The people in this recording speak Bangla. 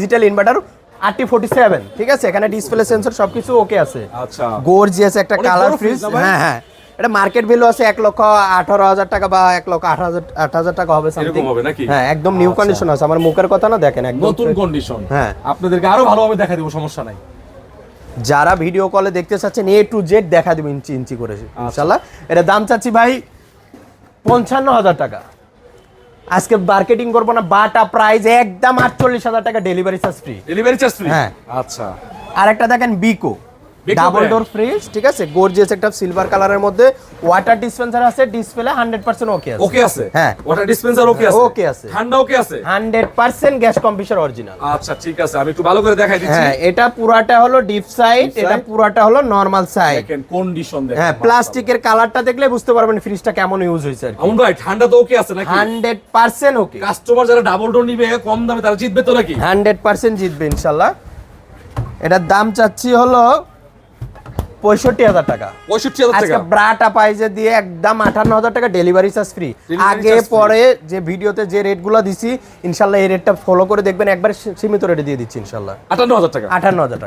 ডিজিটাল ইনভার্টার RT47, ঠিক আছে, এখানে ডিসপ্লে সেন্সর সবকিছু ওকে আছে। আচ্ছা, গর্জিয়াস একটা অনেক কালার বড় ফ্রিজ। fridge না ভাই? হ্যাঁ হ্যাঁ, এটা মার্কেট ভ্যালু আছে 1,18,000 টাকা বা 1,08,000 টাকা হবে এরকম সামথিং। হবে নাকি? হ্যাঁ, একদম নিউ আচ্ছা। কন্ডিশন আছে, আমার মুখের কথা না, দেখেন একদম নতুন কন্ডিশন। হ্যাঁ, আপনাদেরকে আরো ভালোভাবে দেখা দিব, সমস্যা নাই। যারা ভিডিও কলে দেখতে চাচ্ছেন A to Z দেখা দেব ইঞ্চি ইঞ্চি করে ইনশাআল্লাহ। এটা দাম চাচ্ছি ভাই 55,000 টাকা। আজকে মার্কেটিং করবো না, বাটা প্রাইস একদম 48,000 টাকা, delivery charge free. Delivery charge free? হ্যাঁ। আচ্ছা, আর একটা দেখেন বিকো Beko double brand। Door fridge, ঠিক আছে, গর্জিয়াস একটা সিলভার কালারের মধ্যে, ওয়াটার ডিসপেন্সার আছে, ডিসপ্লে 100% ওকে আছে। ওকে আছে? হ্যাঁ, ওয়াটার ডিসপেন্সার ওকে আছে? ওকে আছে। ঠান্ডা ওকে আছে? 100% গ্যাস কম্প্রেসর অরিজিনাল। আচ্ছা ঠিক আছে, আমি একটু ভালো করে দেখাই দিচ্ছি। হ্যাঁ, এটা পুরাটা হলো ডিপ সাইড, Deep এটা side? পুরাটা হলো নরমাল সাইড। দেখেন কন্ডিশন দেখেন। হ্যাঁ, প্লাস্টিকের কালারটা দেখলে বুঝতে পারবেন ফ্রিজটা কেমন ইউজ হয়েছে আর কি। আমন ভাই, ঠান্ডা তো ওকে আছে নাকি? 100% ওকে। কাস্টমার যারা ডাবল ডোর নিবে কম দামে, তারা জিতবে তো নাকি? 100% জিতবে ইনশাআল্লাহ। এটার দাম চাচ্ছি হলো 65,000 টাকা। 65,000 আজকে টাকা? ব্রাটা পাইজে দিয়ে একদম 58,000 টাকা, ডেলিভারি চার্জ ফ্রি। Delivery আগে charge free। পরে যে ভিডিওতে যে রেটগুলো দিছি ইনশাআল্লাহ এই রেটটা ফলো করে দেখবেন, একবার সীমিত রেটে দিয়ে দিচ্ছি ইনশাআল্লাহ। 58,000 টাকা? 58,000 টাকা।